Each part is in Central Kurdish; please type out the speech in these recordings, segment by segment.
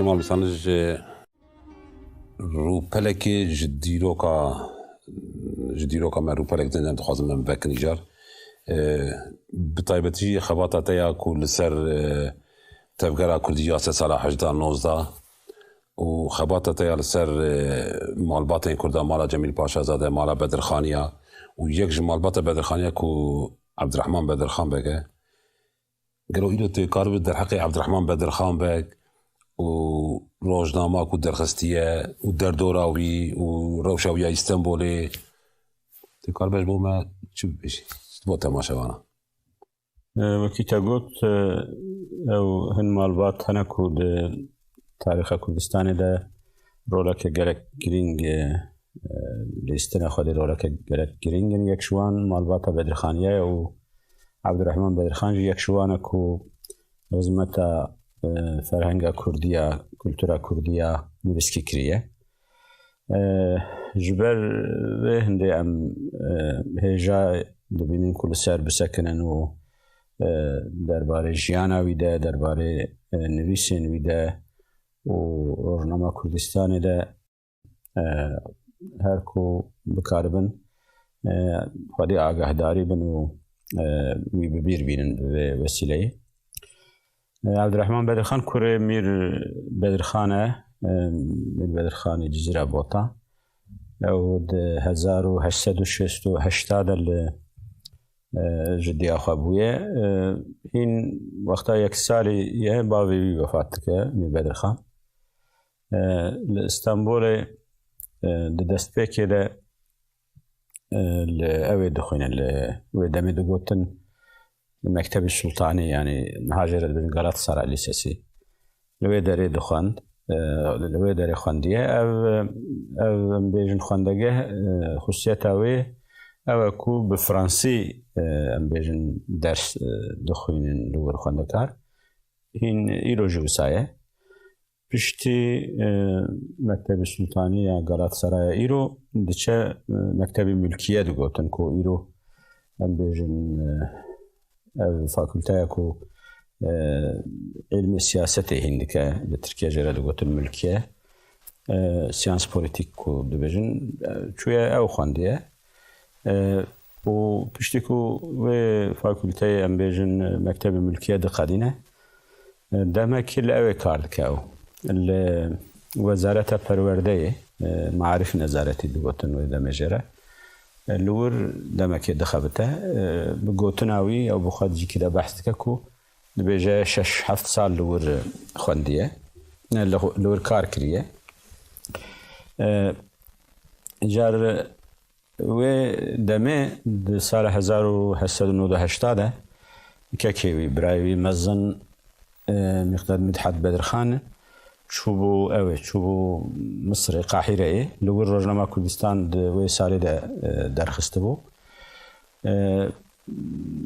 کمال بسانج رو پلک جدیرو کا من رو پلک زندن تخوازم من بک نیجار بطایبتی خباتا تیا کل سر تفکر کردی 3 سال 18 و خباتا تیا لسر مالبات این کرده مالا جمیل پاشا زاده مالا بدرخانیا و یک مالبات بدرخانیا کو عبدالرحمن بدرخان بگه قالوا إلو تكارب در حق عبدالرحمن بدرخان بگ و روزنامه کو درخستیه و در دوراوی و روشاوی استانبولی تكاربش بو ما چی بشی بو تماشاوانا وكي تقول او هن مالبات هنا كود تاريخ كردستان ده رولك جالك جرينج ليستنا خدي رولك جالك جرينج يكشوان مالبات بدرخانيه و عبدالرحمن بدرخان يكشوان كو رزمتا فرهنگا كردية كولتورا كردية نبسكي كريه جبر هندي ام هجا دبینیم كل سر بسکنن و درباره جیانا ویده درباره نویسین ویده و روزنامه کردستان ده هر کو بکاربن خودی آگاهداری بن و وی ببیر بینن به وسیله عبدالرحمن بدرخان کوره میر بدرخانه میر بدرخان جزیره بوتا او ده 1880 جدی آخابویه این وقتا یک سالی یه باوی وفات که میر بدرخان لإستانبول دست پیکی ده لأوي دخوين ودمي دقوتن المكتب السلطاني يعني مهاجر بالقلات صار على الأساسي لوي داري دخوند لوي داري خوندية أو بيجن خوندقه خصيتاوي أو كو بفرنسي أم بيجن درس دخوين لور خوندكار هين إيرو جوساية بشتي مكتب السلطانية قلات سرايا إيرو دچه مكتب ملكية دقوتن كو إيرو أم بيجن فاكولتايا كو علم السياسة هندك بتركيا جرا دقوتن ملكية سيانس بوليتيك كو دبيجن شوية أو خاندية و بشتي كو فاكولتايا أم بيجن مكتب ملكية دقادينة دما كل أوي كاردكاو وزارة پرورده معارف نظارتی دقوتن و دمجره لور دمکی دخبته بقوتناوي او بخواد جي كده بحث كاكو دبيجا 6-7 سال لور خونديه لور كار كريه جار و دمه سال 1880 كاكيوي برايوي مزن مقداد مدحت بدرخان شوبو شوبو مصر قاهره لور روزنامه کردستان و سال درخسته بو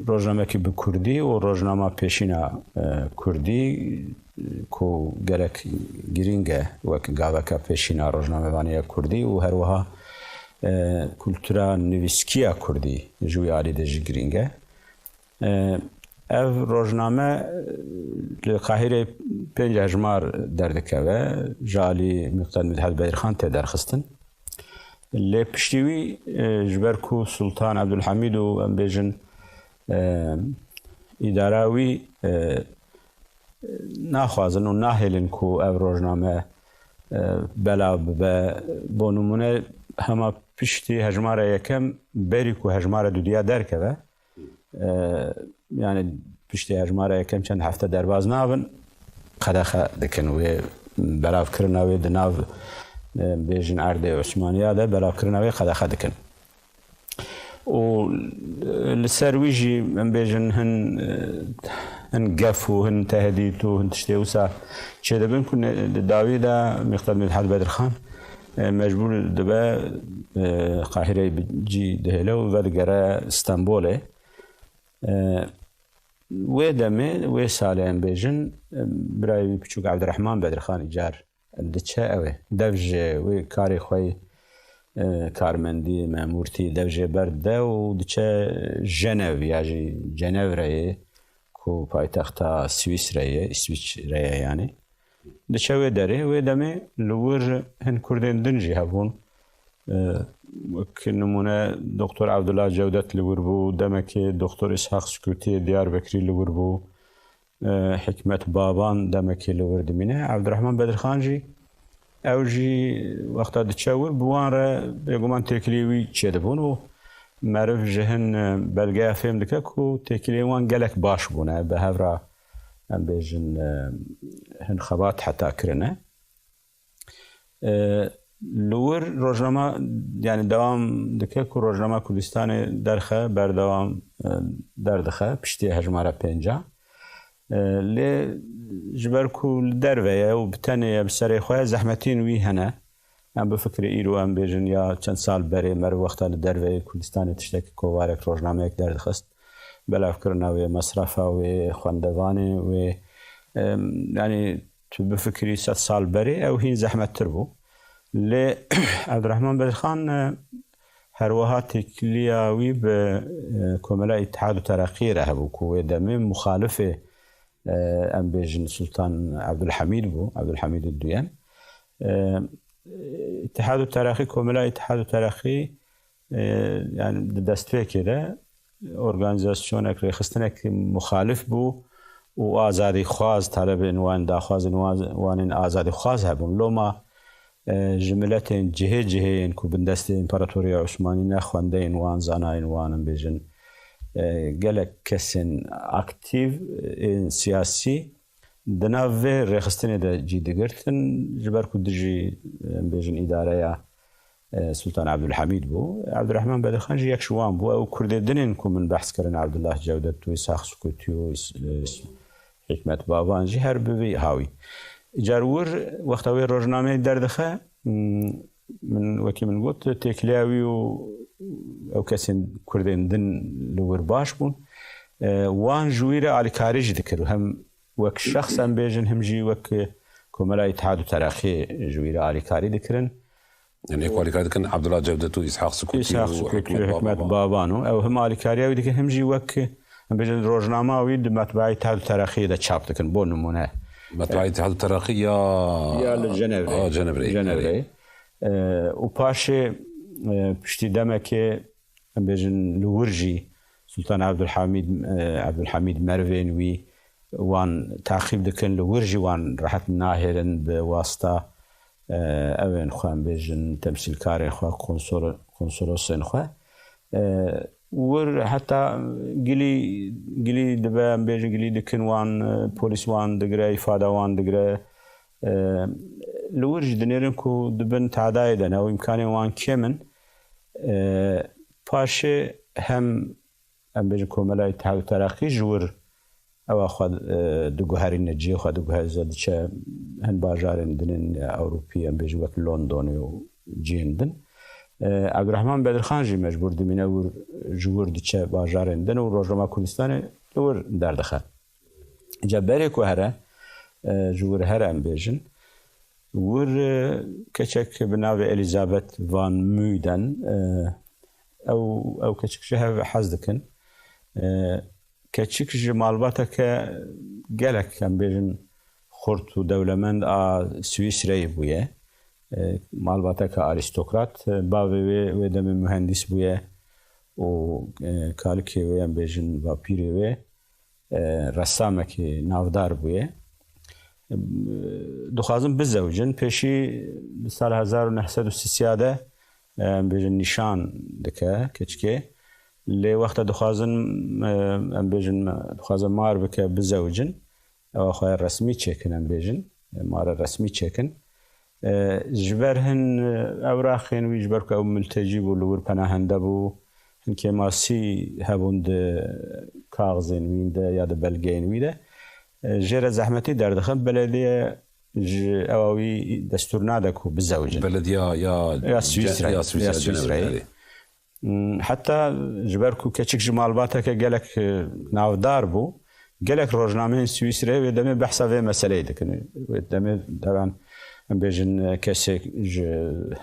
روزنامه کی به کردی و روزنامه پیشینا کردی کو گرک گرینگه و گاوکا پیشینا روزنامه وانی کردی و هر وها کلتورا نویسکیا کردی جوی علی دج گرینگه اف روزنامه لقاهره 5 هجمار دردکوه جالی مقداد مدحت بدرخان ته درخستن لی پشتیوی جبرکو سلطان عبدالحمید و ام بیجن اداراوی ناخوازن و ناهلن کو اف روزنامه بلا بونمونه هما پشتی هجمار یکم بری کو هجمار دودیا درکوه يعني پشتی هجماره یکم چند هفته درباز نابن قدخه دکن و بلاف کرناوی دناو بیجن عرض عثمانیه ده بلاف کرناوی قدخه دکن و لسرویجی من بیجن هن قف و هن تهدید و هن تشتیوسا چه دبن کن داوی ده مقداد مدحت بدرخان مجبور دبا قاهره بجی دهلو و دگره استانبوله و دمه و سالم بیجن برای بچوک عبدالرحمن بدرخان جار دچه اوه دوجه و کاری خوی کارمندی مامورتی دوجه برده و دچه ژنو یا ژنو رای کو پایتخت سوئیس رای اسویچ رای یعنی دچوي دري ودمي لور هن كردين دنجي هبون كنمونه دكتور عبد الله جودت لوربو دمك دكتور اسحاق سكوتي ديار بكري لوربو حكمة بابان دمك لورد منه عبد الرحمن بدرخانجي اوجي وقت دچور بوان بيغمان تكليوي تشدبون معرف جهن بلغا فهم دككو تكليوان قالك باش بونه بهفرا ام بيجن هن خبات حتى كرنا لور روزنامه يعني دوام دككو روزنامه كردستان درخه بردوام دردخه پشتی هجماره 5 ل جبركو الدرويه وبتنيه بسري خويا زحمتين وي هنا ام بفكر ايرو ام بيجن يا چند سال بري مر وقت الدرويه كردستان تشتكي كوارك روزنامه یک درد خست بلا فكرنا و مصرفه و خواندوانه و يعني بفكري 6 سال بري او هي زحمه تربو ل عبد الرحمن بدرخان هروها تكلياوي بكملاء اتحاد الترقي رهبو كو دم مخالفه ام بيجن سلطان عبد الحميد بو عبد الحميد الدويان اتحاد الترقي كملاء اتحاد الترقي يعني دستوي كده اورغانيزاسيونك رخصتنك مخالف بو و آزادی خواز طلب عنوان داخواز عنوان آزادی خواز هبون لو ما جملت جهه انکو بندست امپراتوریا عثمانی نخوانده عنوان زانا عنوان بیجن گلک کسین اکتیو سیاسی دناو رخصتنی دا جی دگرتن جبرکو دجی بیجن اداره سلطان عبد الحميد بو عبد الرحمن بدرخان جي يكشوان بو او كردي دنين كو من بحث كرن عبد الله جودت و اسحاق سكوتي و حكمة بابان جي هر بي هاوي جارور وقتاوي روزنامه دردخه من وكي من قلت تيكلاوي او كسين كردين دن لور باش بون وان جويره على كارج ذكر هم وك شخص ام بيجن هم جي وك كملاء اتحاد التراخي جويره على كاري ذكرن يعني يقول لك كان عبد الله جودت واسحاق سكوتي وحكمة بابانو او هم على كاريا وديك هم جي وك ام بيجن روزنامه ويد مطبعه اتحاد التراخي دا تشاب ذكر بون نمونه مطبعه اتحاد التراخي يا جنبري وباشي بشتي دمك ام بيجن لورجي سلطان عبد الحميد مروين وي وان تعقيب دكن لورجي وان راحت ناهرن بواسطه اوين خوان بيجن تمثيل كاري خوا قنصلوسين خوا ور حتى قلي دبا بيجن قلي دكن وان بوليس وان دقرا إفادة وان دقرا لورج دنيرنكو دبن تعدايدن او امكاني وان كيمن باشي هم بيجن كوملاء اتحاد الترقي جور او اخذ دغهاري نجي اخذ دغهاري زادچ هن باجارن دنن اوروبي ام بيجو وك لندن و جيندن عبد الرحمن بدرخان جي مجبور دمينور جور دچ باجارن دن و روزنامه كردستان دور دردخه جبري کو هره جور هره ام بيجن ور كچك بناو اليزابيث فان مودن او كچك شهر حزدكن كتشك جمالباتك جالك كان بيجن خورت ودولمند سويسري بويه مالباتك ارستقراط باوي ودم مهندس بويه و كالكي ويان بيجن فابيري و رسامك نافدار بويه دخازم بزوجن بيشي سال 1933 بيجن نشان دكا كتشكي لي وقت دخازن ام بيجن دخازن مار بك بزوجن او خويا رسمي تشيكن ام بيجن مار رسمي تشيكن جبرهن اوراخين ويجبرك او ملتجي ولور پناهندبو هن كماسي هبوند كاغزين وين ده يا ده بلغين ويده جرى زحمتي دردخن بلديه اوي دستور نادكو بزوجن بلديه يا سويسرا حتى جبركو كتشك جمالباتك قالك نافدار بو قالك روزنامه سويسرا ودمي بحثه في مساله دكن ودمي طبعا بيجن كسك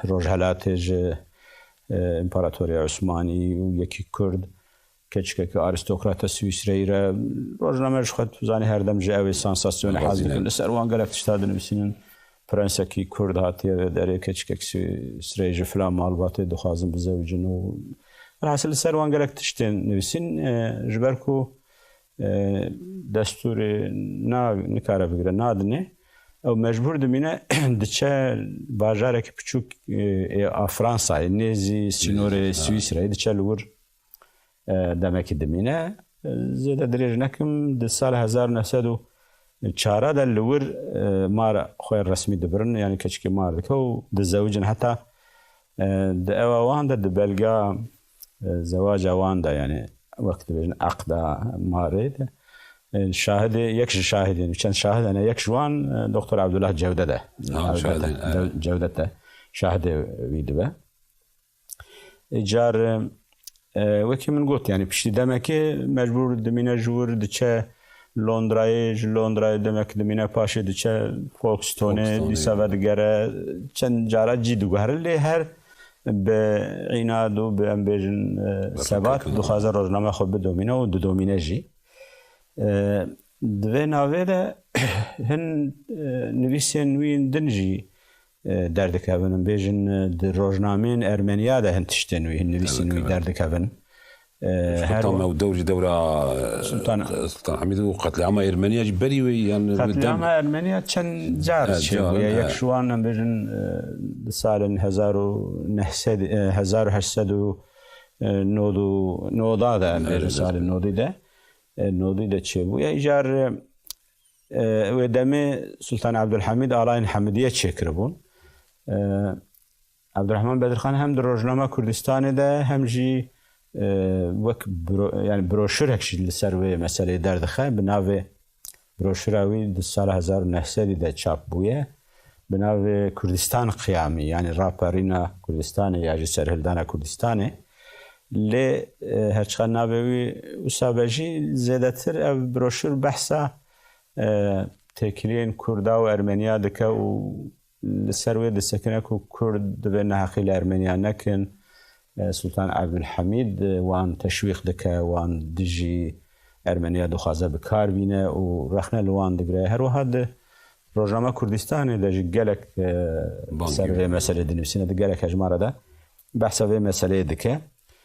روجهلات امبراطوريا عثماني ويكي كرد کەچکێکی ئاریستۆکراتە سویسرەیرە ڕۆژنامەش خۆت بزانانی هەردەم ژێ ئەوێ سانساسیۆنی حاز دەکەن لەسەر وان گەلێک تشتا دەنووسینن پرەنسێکی کورد هاتیە دەرێ کەچکێک سویسرەیژ فلان ماڵباتێ دخوازم بزەوجن و ڕاستە لەسەر وان گەلێک تشتێن نووسین ji ber ku destûrê nikare bigire nadinê ew mecbûr dimîne diçe bajarekî piçûk a Fransayê nêzî sînorê Swîsreyê diçe li wir demekî dimîne zêde dirêj nekim di sal 1904 de li wir mara xwe resmî dibirin yanî keçikê mar dike û dizewicin heta di ewa wan de di belga zewaca wan de yani wek dibêjin eqda marê de şahidê yek ji şahidên çend şahid hene yek ji wan Dr. Abdullah Cevdet e Cevdet de şahidê wî dibe car wekî min got yani piştî demekê mecbûr dimîne ji wir diçe Londrayê ji Londrayê demek dimîne paşê diçe Folkestoneê dîsa ve digere çend cara cî diguherin lê her bi înad û bi em bêjin sebat dixwaze rojname xwe bidomîne û didomîne jî di vê navê de hin nivîsên wî din jî derdikevin bêjin di rojnameyên Ermeniya de hin tiştên wî hin nivîsên wî derdikevin Tam dewrî dewra Sultan Hamîd û qetleama Ermeniya jî berî wê yan qetleama Ermeniya çend car çêbûye yek ji wan em bêjin di salên 1890 de em bêjin salên nodî de çêbûye îcar wê demê Sultan Abdulhamîd alayên Hemidiye çêkiribûn Abdurrahman Bedirxan hem di rojnama Kurdistanê de hem jî wek yani broşürek jî li ser wê meseleyê derdixe bi navê broşüra wî di sala 1900 de çap bûye bi navê Kurdistan Qiyamî yani raperîna Kurdistanê ya jî serhildana Kurdistanê lê herçiqe navê wî wisa be jî zêdetir ev broşür behsa têkiliyên Kurda û Ermeniya dike û li ser wê disekine ku Kurd divê neheqî li Ermeniya nekin Sultan Abdulhamîd wan teşwîq dike wan dijî Ermeniya dixwaze bi kar bîne û rexne li wan digire her wiha di rojnama Kurdistanê de jî gelek ser vê meselê dinivîsîne di gelek hejmara de behsa vê meseleyê dike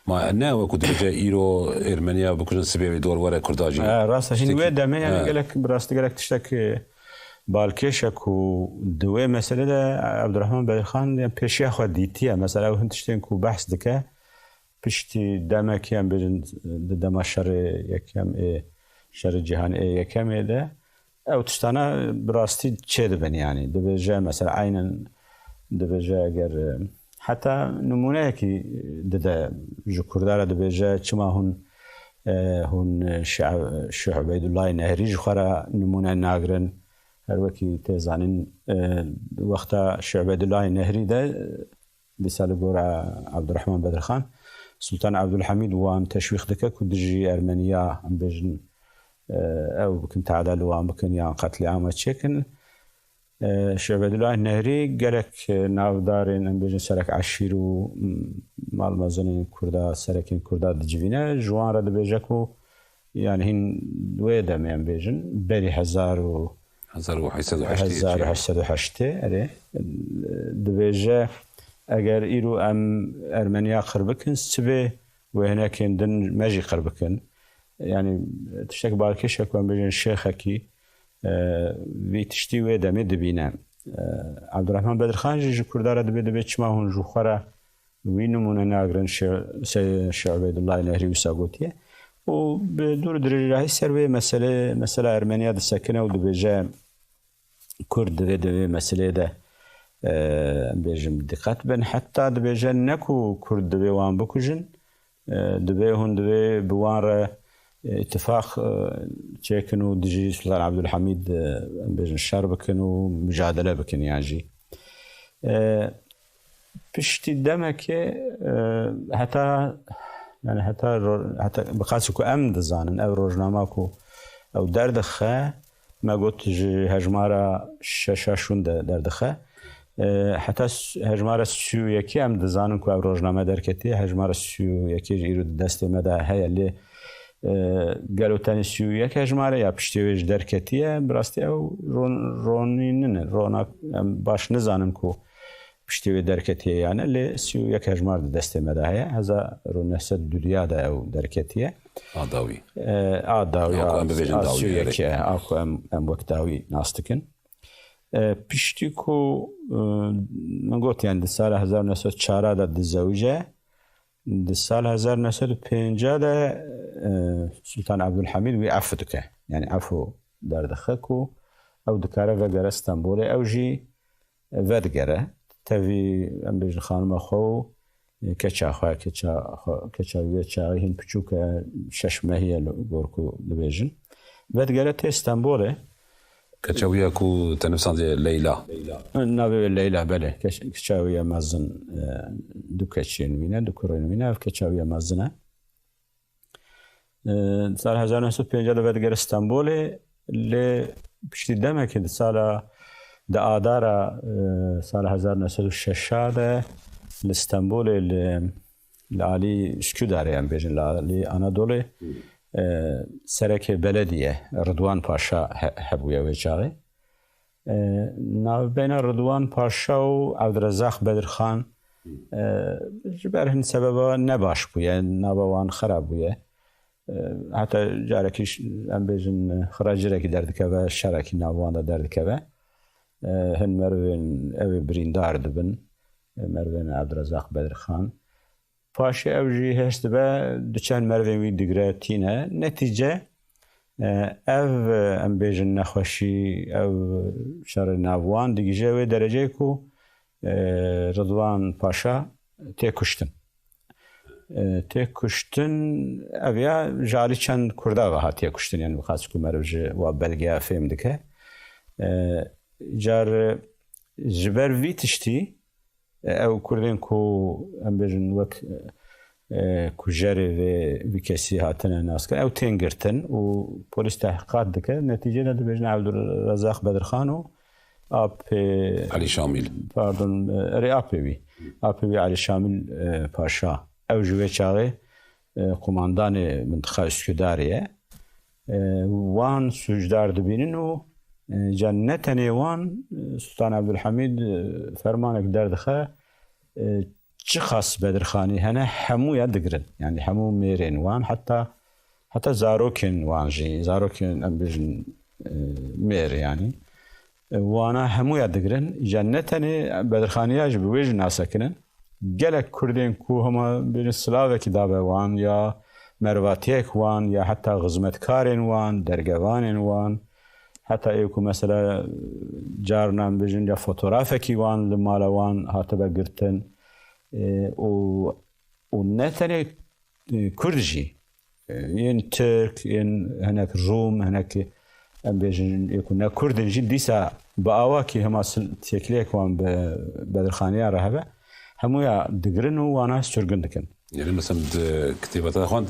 Ma ne wekû dibêje îro Ermeniya bikujin sibê wê dor were Kurda jî rast jî wê demê yani gelek bi rastî gelek tiştekî balkêşek û di wê meselê de Abdurrahman Bedirxan pêşiya xwe dîtiye mesela ew hin tiştên ku behs dike piştî demekî em bêjin di dema şerê yekem ê şerê cîhanê ê yekemê de ew tiştana bi rastî çê dibin yani dibêje mesela aynen dibêje eger heta numuneyekî dide ji Kurda re dibêje çima hûn Şeyh Ubeydullahê Nehrî ji xwe re numune nagirin her wekî tê zanîn wexta Şeyh Ubeydullahê Nehrî de dîsa li gora Abdurrahman Bedirxan Sultan Abdulhamîd wan teşwîq dike ku dijî Ermeniya em bêjin ew bikin teada li wan bikin yan qetleama çêkin Şeyh Ubeydullahê Nehrî gelek navdarên em bêjin serek eşîr û malmezenên Kurda serekên Kurda dicivîne ji wan re dibêje ku yani hîn wê demê em bêjin berî 1808 erê dibêje eger îro em Ermeniya qir bikin sibê wê hinekên din me jî qir bikin yani tiştek balkêşek em bêjin şêxekî vî tiştî wê demê dibîne Abdurrahman Bedirxan jî ji Kurda re dibe çima hûn ji xwe re wî nimûne nagirin Şeyh Ubeydullahê Nehrî wisa gotiye û bi dûr dirêjahî ser wê mesela Ermeniya disekine û dibêje Kurd divê meseleyê de bêjim diqet bin heta dibêje ne ku Kurd divê wan bikujin divê hûn divê bi wan re ittifaq çêkin û dijî Sultan Abdulhamîd bêjin şer bikin û mücadele bikin yan jî piştî demekê heta yani heta bixasî ku em dizanin ev rojnama ku ew derdixe me got ji hejmara şeşa şûn de derdixe heta hejmara sûyekî em dizanin ku ev rojname derketiye hejmara sûyekî ji îro di destê me de heye lê گەلوتەنی سویەک هەژمارە یا پشتێوێژ دەرکەتیە بڕاستی ئەو ڕۆنی ننە ڕۆنا باش نزانم و پشتێوێ دەرکەتیەیانە لێ سویەک هەژمار دەستێمەدا هەیە 1920 ئەو دەرکەتیە ئاکو ئەم وەک داوی ناستکن پشتی و من گوتیان دی سال 1904 دا دزەویژە دی سال 1950 سلطان عبدالحمید وی عفو دکە یعنی عفو دەردەخەک و ئەو دکارە ڤەگەرە ستەمبۆڵێ ئەوژی ڤەدگەرە تەوی ئەم بێژن خانمەخۆ و کەچاخوای کەچاویە چاوی هین پچووکە شەشمە هەیە گۆرکو دەبێژن ڤەدگەرە تێ ستەمبۆڵێ کەچاویەک و تەنەفساندێ لەیلا ناوێ لەیلا بەلێ کەچاویە مەزن دوو کەچێن وینە دوو کوڕێن وینە کەچاویە مەزنە سال 1950 لە ڤەدگەرە ستەمبۆڵێ لێ پشتی دەمێکی ساڵە دا ئادارە سال 1960 لە ستەمبۆڵێ لە عالی شکودارەیان بێژن لە عالی ئانادۆڵێ سەرەکێ بەلەدیە ڕدوان پاشا هەبوویە وێ چاڵێ ناوبینە ڕدوان پاشا و عەبدرەزاق بەدرخان بەر هەن سەبەبە نەباش بوویە ناوەوان خراپ بوویە هەتا جارێکیش ئەم بێژن خراجرێکی دەردکەوە شەرێکی ناواندا دەردکەوە هەن مەروێن ئەوێ بریندار دبن مەروێن عەبدرەزاق بەدرخان پاشی ئەوژی هێشت بە دوچەند مەروێنوی دیگرەتینە نەتیجە ئەو ئەم بێژن نەخۆشی ئەو شەڕی ناوان دیگیژەوێ دەرەجەیەک و ڕدوان پاشا تێکوشتن ئەویا ژالی چەند کورداوە هاتیە کوشتن یان بخاچکو مەروژ وا بەلگیا فێم دکە جار ji ber vî tiştî ew Kurdên ku em bêjin wek kujerê vê vî kesî hatine naskir ew tên girtin û polîs tehqiqat dike netîcê ne dibêjin Abdurrezzaq Bedirxan û Alî Şamîl pardon erê apê wî Alî Şamîl Paşa ew ji vê çaxê kumandanê mintiqa Üsküdarê ye wan sûcdar dibînin û ne tenê wan Sultan Abdulhamid fermanek derdixe çi xas Bedirxanî hene hemû ya digirin yani hemû mêrên wan heta zarokên wan jî zarokên em bêjin mêr yani wana hemû ya digirin ja ne tenê Bedirxaniya ji bi wê jî nasekinin gelek Kurdên ku hema bêjin silavekî dabe wan ya mervatiyek wan ya heta xizmetkarên wan dergevanên wan heta ew ku mesela carinan bêjin ya fotoğrafekî wan li mala wan hatibe girtin û ne tenê Kurd jî yên Tirk yên hinek Rûm hinek em bêjin ku ne Kurdin jî dîsa bi awakî hema têkiliyek wan bi Bedirxaniya re hebe hemû ya digirin û wana sürgün dikin. يعني مثلا كتابة اخوان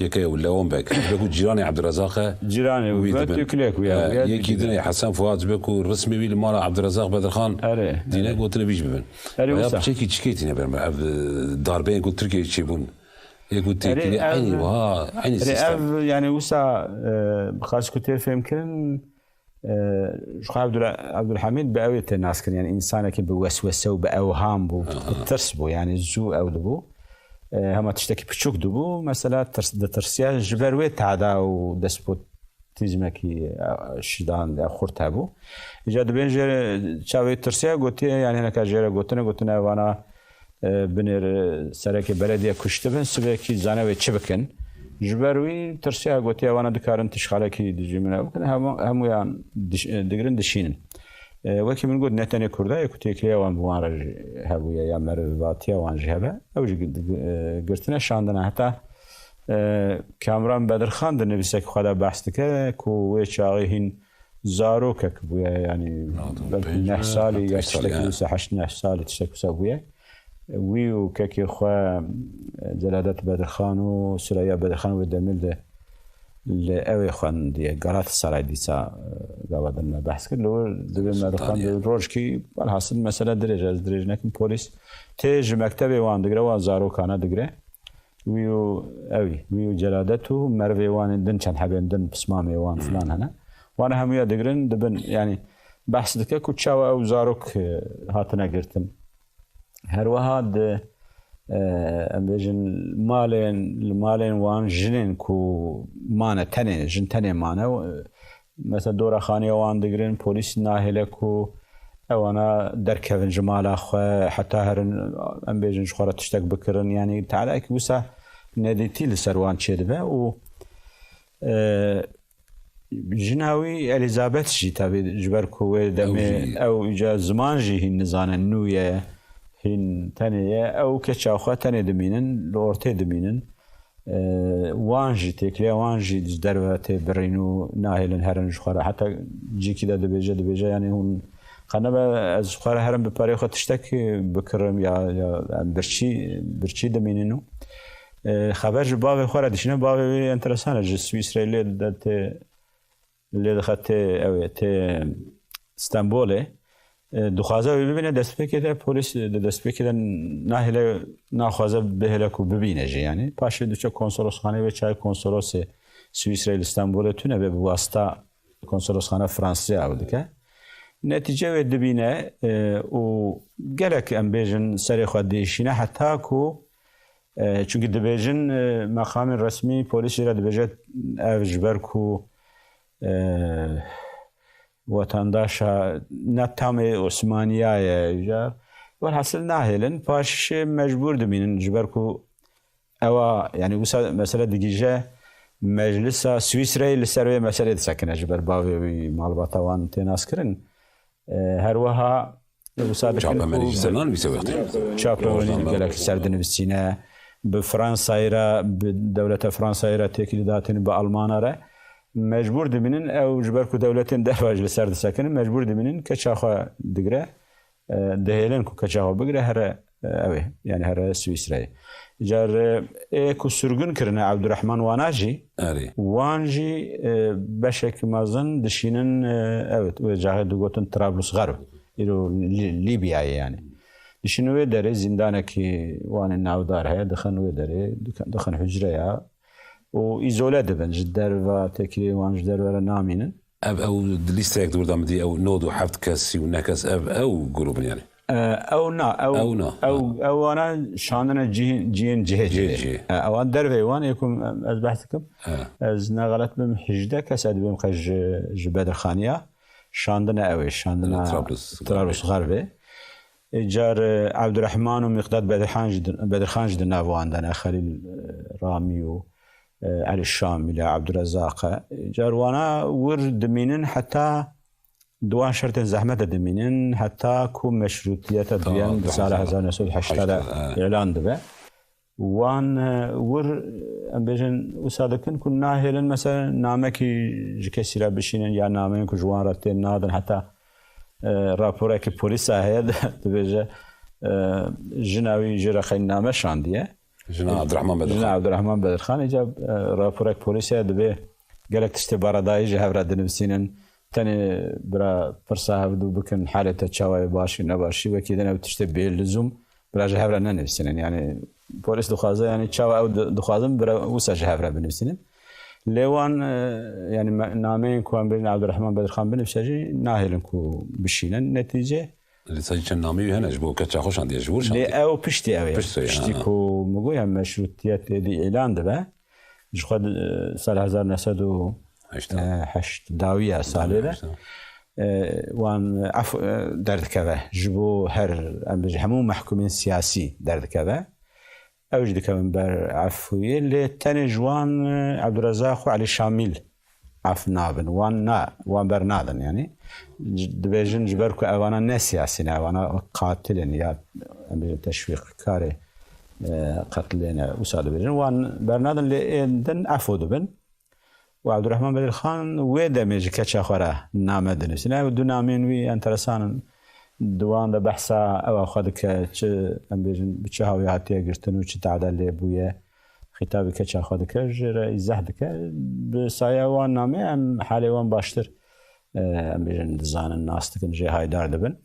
يكي ولا ومبك بيقول جيراني عبد الرزاق جيراني وياك ويا يكي دنيا حسن فؤاد بيكو رسمي ويل مال عبد الرزاق بدرخان دينا قلت له بيج ببن يا بشكي تشكيتني برما ضاربين قلت تركي تشيبون يقول تيكي عيني وها عيني يعني وسع خاص كنت فهم كن شيخ عبدالحميد بأوية الناس كان يعني إنسانك بوسوسة وبأوهام بترس بو يعني زو أو دبو هما تشتكي بتشوك دبو مثلا ترسيا جبروي تعدا ودسبوتيزمكي شدان خورتها بو جاد بين شاوي ترسيا قلت يعني هناك جيرا قلتنا وانا بنر سركي بلديه كشتبن سبكي زانوي تشبكن جبروي ترسيا قلت وانا دكارن تشخالكي دجمنا هم يعني دغرن دشينن وەکی من گوت نەتەنێ کوردای کوتێکیەوان بوان هەبوویە یا مەرڤاتیەوان هەبە ئەو گرتنە شاندنە هەتا کامران بەدرخان دەنویسێک خۆدا بەحس دکە کو وێ چاغی هین زارۆکێک بووە ینی 9 ساڵی یا 8 ساڵی تشتێک وسە بووە وی و کەکی خوا جەلالەت بەدرخان و سورەیە بەدرخان و دەمیل لە ئەوێ خوێندیە گەڵات سەرای دیسا گاوادن بەحس کرد لەوە دەبێ مەدرخان ڕۆژکی هەسن مەسەلە درێژ نەکەم پۆلیس تێژ مەکتەبێ وان دەگرە وان زارۆکانە دەگرێ ويو أوي ويو جلادته مرفي وان دن كان حبين دن بسمامي وان فلان هنا وانا هم يدقرن دبن يعني بحث دكا كوتشاوا او زاروك هاتنا قرتن هروها د امبيجن مالين وان جنين كو مانا تنين جن تنين مانا مثلا دورا خانية وان دقرن بوليس ناهلكو او انا دركفن جمال اخو حتى هرن امبيجن شخورة تشتك بكرن يعني تعالى اكبوسا نديتي لسروان تشيدبه و جناوي اليزابيث جي تابي جبركو دمي او اجا زمان جي هي نزان النويه هين تانية او كتشاخه تاني دمينن لورتي دمينن وانجي تكلي وانجي دربته برينو ناهلن هرن جخره حتى جي كده دبيجه يعني هون قنبه از جخره هرن بباري خو تشتك بكرم يا برشي دميننو خبر جباب خورا دشنه باب انترسانه جو سويسرا اللي دخلت او ت اسطنبول دخوازه ببینه دستپیکه پلیس دستپیکه ناهله ناخوازه بهلکو ببینه يعني پاش دوچه کنسولوسخانه و چای کنسولوس سوئیسرا اسطنبول تونه به واسطه کنسولوسخانه فرانسه بود که نتیجه و دبینه و گلک ام بیژن سری خود دیشینه حتی کو چونکه دبیژن مقام رسمی پلیس را دبیجت اوجبر کو وطنداشا نتام عثمانیه جا والحاصل ناهلن باش مجبور دمين جبركو اوا يعني مثلا دقيجه مجلس سويسرا لسروي مساله ساكنه جبر باوي مالباتا وان تناسكرن هروها وساد شعب مجلس زمان بيسوي شعب قالك سردن بالسيناء بفرنسا را بدوله فرنسا را تكليداتن بالمانيا را مجبور دمينن او جبركو دولتين دهواج لسرد ساكن مجبور دمينن كشاخه دغره دهيلن كو كشاخه بغره هر اوي يعني هر سويسرا جار اكو سرغن كرنا عبد الرحمن واناجي وانجي بشك مازن دشينن evet وجاهد دوغوتن طرابلس غرب الى ليبيا يعني دشينو دره زندانكي وان ناودار هي دخنو دره دخن حجره وإيزولا دبن جدار و تكري وان جدار ولا نامينن او ليستيك دور دامدي او نودو حفت كاسي ونكاس او جروب يعني او او انا شاننا جين جهه او اندر وان يكون از بحثكم از نغلط بم حجده كسد بم خج جبادر خانيه شاندنا اوي شاندنا طرابلس غربي جار عبد الرحمن ومقداد بدرخان جد نافواندنا خليل رامي علي الشام إلى عبد الرزاق جاروانا ورد دمينن حتى دوان شرط زحمة دمينن حتى كو مشروطية ديان بسالة 1980 إعلان دبه وان ور أمبيجن وسادكن كنا هيلن مثلا نامكي جكسيرا بشينن يا نامين كو جوان رتين نادن حتى رابورة كي بوليسا هيد دبيجه جناوي جرخين نامه شانديه جناب عبد الرحمن بدرخان جاب رابورك بوليسيا دبي قالك تشتي بارداي جهبره دنبسينن تاني برا فرصه بدو بكن حاله تشاوي باشي نباشي وكيدنا بتشتي باللزوم برا جهبره ننبسينن يعني بوليس دخازه يعني تشاوي او دخازم برا وسا جهبره بنبسينن ليوان يعني نامين كوان بين عبد الرحمن بدرخان بنفسجي ناهلن كو بشينن نتيجه اللي صاير نامي هنا جبو كتشا خوش عندي جبور شان او بشتي اوي بشتي كو مغويا مشروطيات دي اعلان دبا جخد سال 1908 داويه ساليله وان عفو درد كذا جبو هر همو محكومين سياسي درد كذا اوجد كمان بر عفويه اللي تاني جوان عبد الرزاق وعلي شامل عف نابن وان برنادن يعني دبيجن جبركو اوانا نسياسين اوانا قاتلين يا تشويق كاري قتلين وساد بيجن وان برنادن لدن عفو دبن وعبد الرحمن بدرخان ويدمج كتشاخره نامدن سنا دو نامين وي انترسان دوان ده بحثا او خدك بيجن بتشاوي هاتي غرتنو چ تعدل بويه خطابي كتشا خدك جرا يزهدك بسايا نامه ام حالي وان باشتر بيجن دزان الناس تكن جي هاي دار دبن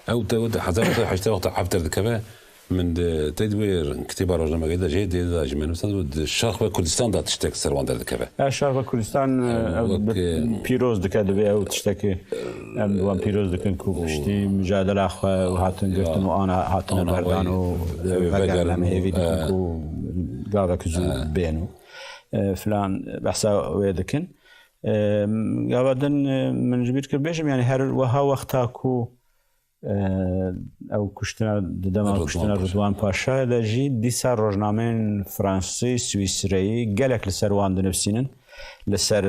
او حتى حتى وقت حفتر كذا من تدوير كتابة روزنامة قيدة جيد ديدا جميل مثلا الشرق وكردستان دا تشتك سروان دا كذا الشرق وكردستان بيروز دكا دبي أو تشتكي وان بيروز دكن كوشتي مجادلة أخوة وهاتن قلتن وأنا هاتن بردان وفقر لما هيفي دكن كو قاوة كزو بينو فلان بحثا ويدكن قابدن من جبيت كربيشم يعني هر وها وقتا كو او کشتنا دما کشتنا رضوان پاشا دا جی دیسا روزنامه فرانسوی سوئیسری گلک لسر وان دنفسینن لسر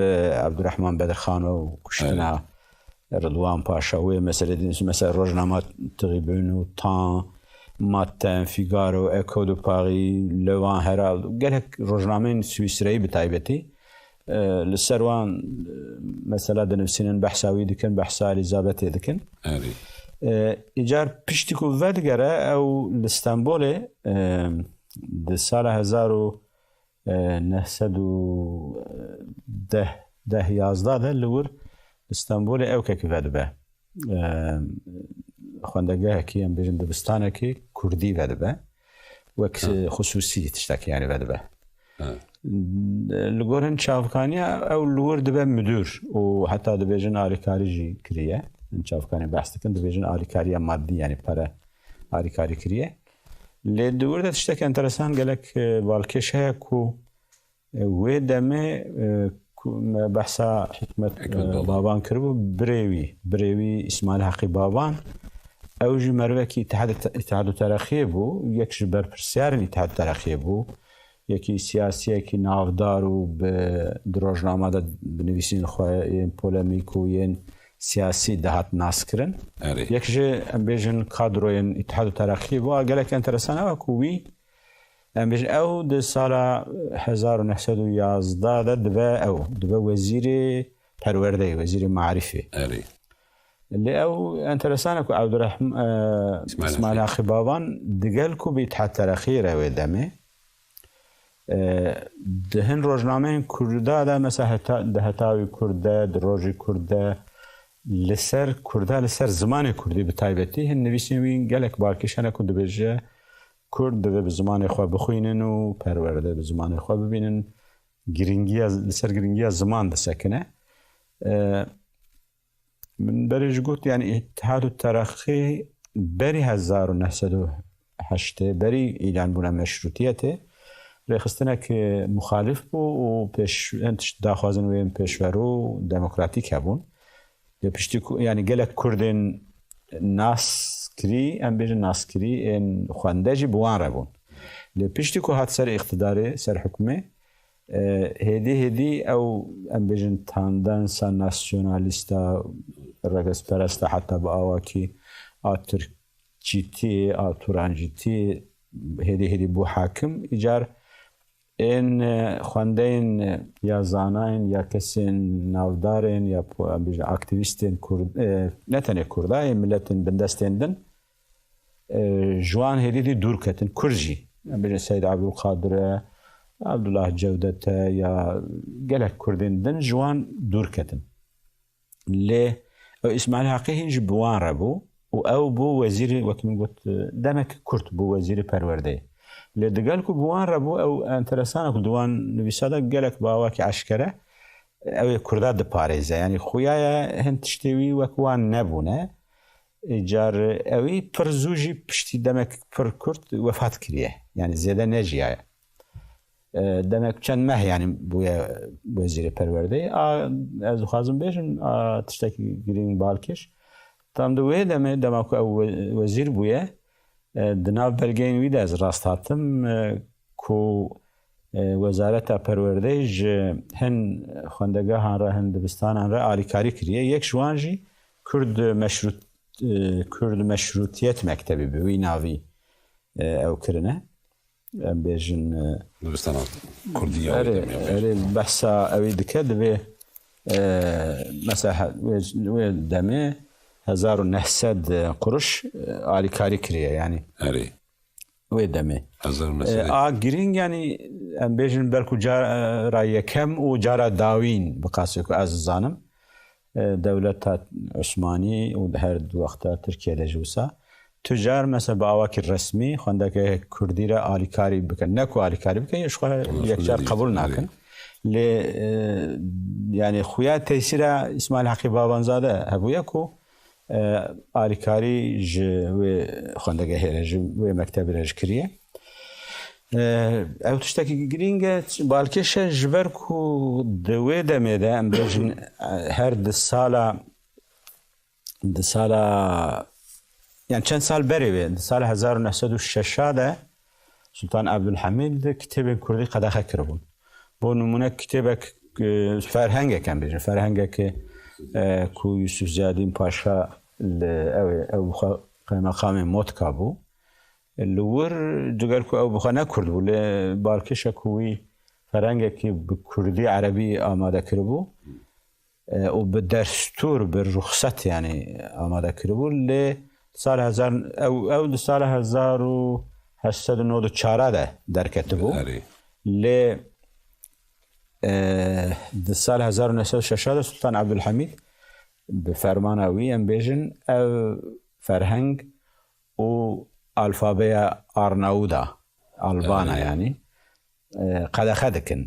عبدالرحمن بدرخان و کشتنا رضوان پاشا و مثلا روزنامه تقریبا و تان ماتن فیگارو اکو دو پاری لوان هرالد گلک روزنامه سوئیسری بتایبتی لسر وان مثلا دنفسینن بحثاوی دکن بحثا الیزابتی دکن ایجار پشتی کو ودگره او لستانبول ده سال 1911 ده لور لستانبول او که ود به خواندگاه کی ام بیرند دبستانه کی کردی ود به وک خصوصی تشتکی یعنی ود به لگورن چاوکانیا او لور دبه مدیر و حتی دبیجن آریکاری جی کریه انشافکانی بحث کن دبیجن آریکاری مادی یعنی پره آریکاری کریه لیدور ده تشتک انترسان گلک بالکش ہے کو و دمه بحثا حکمت بابان کربو بریوی اسماعیل حقی بابان اوجی مروه کی اتحاد ترقیه بو یک جبر پرسیار اتحاد ترقیه بو یکی سیاسی کی نافدار و به دروژنامه ده بنویسین خواه این پولمیک و این سیاسی دهات ناس کرن یک جه ام بیجن کادروین اتحاد ترقی بو گلک انترسانه و کوی ام بیجن او ده سال 1911 ده دبه وزیر پرورده وزیر معرفی اللي او انترسانه کو عبدالرحمن اسماعیل حقی بابان دگل کو به اتحاد ترقی رو دمه دهن روزنامه کرده ده مثلا دهتاوی کرده دروژی کرده لسر کرده لسر زمان کردی به تایبتی هن نویسین گلک بارکش هنه کند بجه کرد به زمان خواه بخوینن و پرورده به زمان خواه ببینن لسر گرینگی زمان ده سکنه من بریش گوت یعنی اتحاد و ترقی بری 1908 بری ایلان بونا مشروطیته ریخستنه که مخالف بو و پیش انتش داخوازن ویم پیشورو دموکراتیک هبون پشتی یعنی گلک کردن ناسکری ام بیجن ناسکری ان خواندجی بوان ربون لی پشتی کو هات سر اقتدار سر حکمه هدی او ام بیجن تاندنسا ناسیونالیستا رگس پرستا حتی با آواکی آترچیتی آتورانجیتی هدی بو حاکم ایجار این خواندین یا زاناین یا کسین نافدارین یا اکتیویستین نه تنها کردای ملتین بندستیندن جوان هدیدی دور کتن کرجی بیجن سید عبدالقادر عبدالله جودت یا گلک کردین دن جوان دور کتن لی اسماعیل حقی هنج بوان ربو او بو وزیر وکیم گوت دمک کرد بو وزیر پرورده لدقال كو بوان ربو او انترسانه كو دوان نویساده گلک باواکی عشکره او کردات ده پاريزه يعني خويايا هن تشتوي وكوان نبونه ايجار اوي پر زوجي پشتی دمك پر كرد وفات كريه يعني زياده نجيه دمك چند ماه يعني بويا وزير پرورده از خازم بيشن تشتكي گرين بالكش تام دوه دمك او وزير بويا دناو بلگین ویده از راست هاتم کو وزارت پروردهج هن خواندگاه هن را هن دبستان هن را آریکاری کریه یک شوانجی کرد مشروطیت مکتبی بوی ناوی او کرنه بیجن دبستان کردی اره بحثا اوی دکه دبی مثلا دمه 1900 قرش آریکاری کریه یعنی اری ویدمه گرینگ یعنی ام بیجن برکو رای کم و جارا داوین بقاسه که از زانم دولت عثمانی و هر دو وقتا ترکیه ده جوسا تجار مثلا باواکی رسمی خونده که کردی را آلیکاری بکن نکو آلیکاری بکن یش خو یک جار قبول نکن ل یعنی خویا تاثیر اسماعیل حقی بابانزاده هبویا کو آلیکاری ج و خونده که هرج و مکتب رج کریه او تشتکی گرینگ بالکش جبر کو دوی دمیده ام بجن هر د سالا يعني چند سال بري سال 1906 ده سلطان عبدالحمید کتاب کردی قداخه کربون با نمونه کتابک فرهنگه کم بیشن فرهنگه که کو یوسف زیادین پاشا او بخوا مقام موت کابو لور جگر کو او بخوا نکرد بو بارکش کوی فرهنگه که به کردی عربی آماده کربو و به دستور به رخصت یعنی آماده کربو سال 1000 او سال 1894 ده در کتبو ل سال 1906 سلطان عبدالحمید به فرمان اوی ام بیژن او فرهنگ و الفابه آرناودا آلبانا یعنی قد خدکن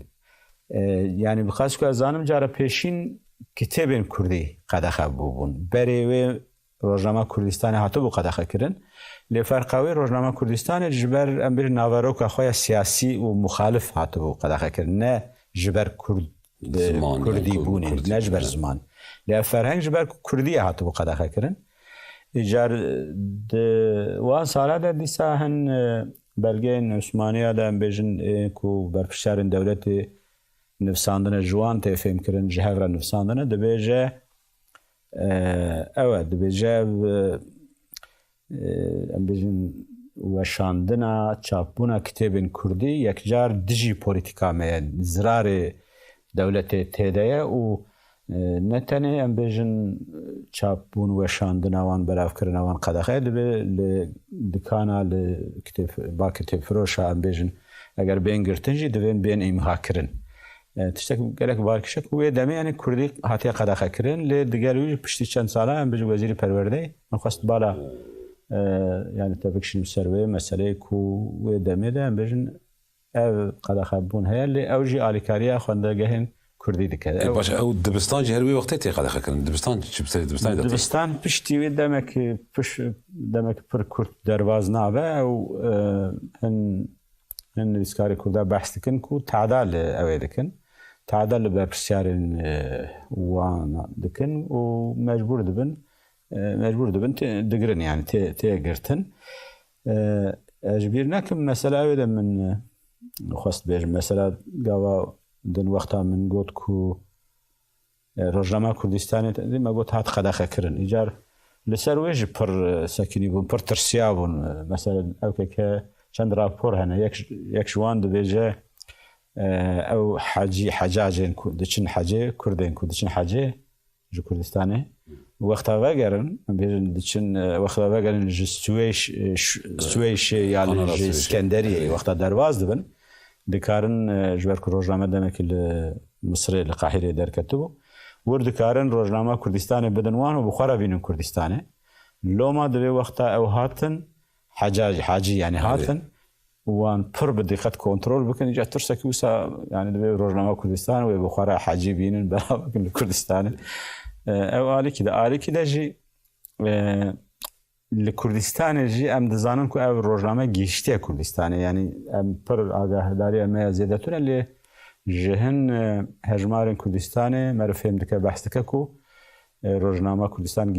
یعنی بخواست که از آنم جاره پیشین کتاب کردی قد خبوبون بری روزنامه کردستان هاتو بو قدخه کردن لفرقاوی روزنامه کردستان جبر امبر ناوروک خویا سیاسی و مخالف هاتو بو قدخه کردن نه جبر کردی بونی نه جبر زمان لفرهنگ جبر کردی هاتو بو قدخه کردن اجار وان سالا در دیسا هن بلگین عثمانیه دا امبیجن کو برپشتر دولت نفساندن جوان تفهم کردن جهور نفساندن دبیجه اوه دبیجه امبیجن وشاندنا چاپونا کتابین کردی یک جار دجی پولیتیکا می زرار دولت تیدایه و نتنه امبیجن چاپون وشاندنا وان براف کردن وان قدخه دکانا با کتاب فروش امبیجن اگر بین گرتنجی دوین بین امها کردن تشتك قالك باركشك ويا دامي يعني كردي هاتي قد خكرن لدقالوي بشتي چند ساله ام بجو وزير پروردي نخواست بالا يعني تفكشن سروي مساله كو ويا دامي ده ام بجن قد خبون هي اللي اوجي اليكاريا خوندگهن كردي دكه باش او دبستان جهروي وقتي قد خكرن دبستان دبستان بشتي ويا دامك بش دامك پر كرد درواز نابه او هن اسکاری کرده بحث دکن کو تعدال اوی دکن تعدال برپرسیارن وان دکن و مجبور دبن دگرن يعني تيگرتن اجبیر نکم مثلا اوی ده من خواست بیش مثلا گاوا دن وقتا من گوت کو روزنامه کردستانی ما گوت هات خداخه کرن ایجار لسر ویج پر سکنی بون پر ترسیا بون مثلا اوکی که چند راپور هنه یک جوان دبیجه او حاجی حجاجین دچن حاجی کردین کو دچن حاجی جو کردستانه وقتا وگرن بیرن دچن وقتا وگرن جو سویش یعنی جو اسکندریه وقتا درواز دبن دکارن جبر روزنامه دمک مصر القاهره در کتبو ورد کارن روزنامه کردستان بدنوان و بخارا بین کردستانه لوما دوی وقتا او هاتن حاجي يعني هاتن وان پر بدقت كنترول بكن جات ترسك وسا يعني دبي روزنامه كردستان وبخارا حاجي بينن بكن كردستان او آلی كده جي لكردستان جي ام دزانن كو او روزنامه گيشتي كردستان يعني ام پر آگاهداری ما زيادتون اللي جهن هجمار كردستان مرفهم دك بحث دكو روزنامه کردستان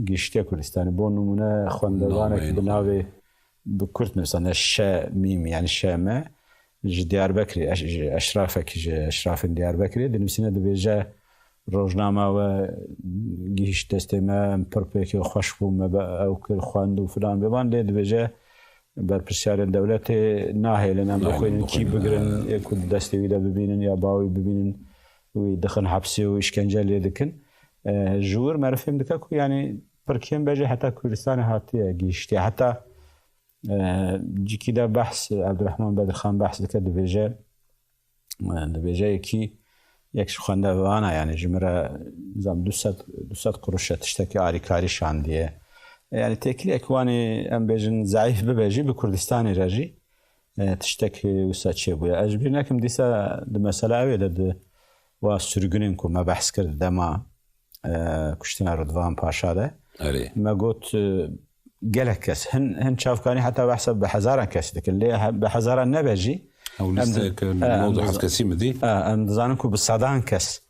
گیشتی کردستان با نمونه خواندگانه که بناوی بکرد مثلا شامیم یعنی شامه دیار بکری اشراف دیار بکری دنیسینه دبیجه روزنامه و گیشت دستمه پرپیک خوش بوم او کل خواند و فلان ببان دبیجه بر پرسیار دولت ناهی لنام بخوینن کی بگرن یک دستی ویدا ببینن یا باوی ببینن و دخن حبسی و اشکنجه لیدکن جور معرفیم دکه يعني بركيم بجي حتى كردستان هاتيه گيشتي حتى جي كده بحث عبد الرحمن بدر خان بحث دكه دبيجه كي يكش خونده وانا يعني جمره نظام 200 قروش تشتكي آلیکاری شاندیه يعني تاكلي اكواني ام بيجن ضعيف بباجي بكردستاني راجي تشتكي وساتشي بويا اجبر لكن ديسا المساله اوي دد وسرغنين كو ما بحث كرد دما كشتنا رضوان باشا ده ما قلت قالك كاس هن شاف كاني حتى بحسب بحزارة كاس لكن ليه بحزارة نبجي او لسه الموضوع حد كاسيم دي ام دزانكو بالصدان كاس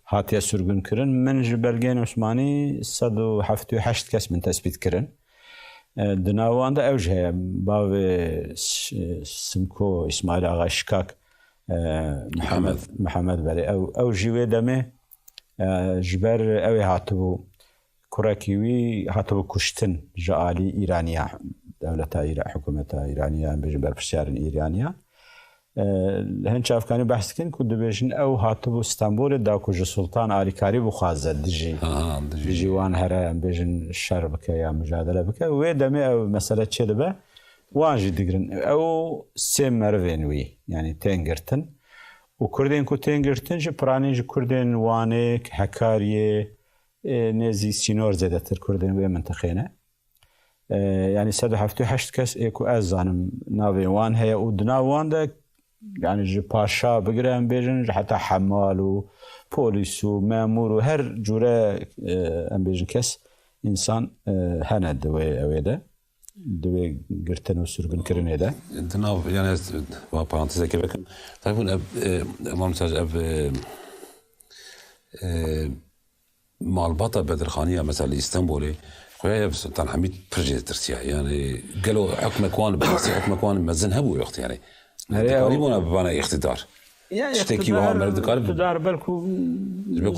هاتي سرغن كرن من جبرجين عثماني صدو حفتو حشت كاس من تثبيت كرن دناوان ده اوجه باو سمكو اسماعيل آغا شكاك محمد بلي او جوي دمه جبر اوي هاتو كراكيوي هاتو كشتن جالي ايرانيا دولة حكومة ايرانيا بجبر بشار ايرانيا هن شاف كانوا بحث كن كود بيجن او هاتو اسطنبول داكو جو سلطان علي كاري بخازه دجي وان هرا بيجن الشر بك يا مجادله بك ودمي او مساله تشدبه واجي دغرن او سيم مرفينوي يعني تنجرتن وكردين كو تنجرتن جبراني جو كردين وانك حكاريه نزي سينور زادتر كردين وي منطقينا يعني سد حفتو حشت كاس ايكو ازانم نافي وان هي ودنا وان ده يعني جو باشا بقرام بيجن حتى حمال وبوليس ومامور وهر جوره ام بيجن كاس انسان هنا دوي اويدا دوي قرتن وسرغن كرن ده دنا يعني با بارانتيز كيف تعرفون اب ممتاز اب مالباطه بدرخانيه مثلا اسطنبولي خويا سلطان حميد برجي ترسيا يعني قالوا حكمك وان بس حكمك وان مزن هبو وقت يعني تقريبا بنا اقتدار اشتكي وها مرد قال اقتدار بالكو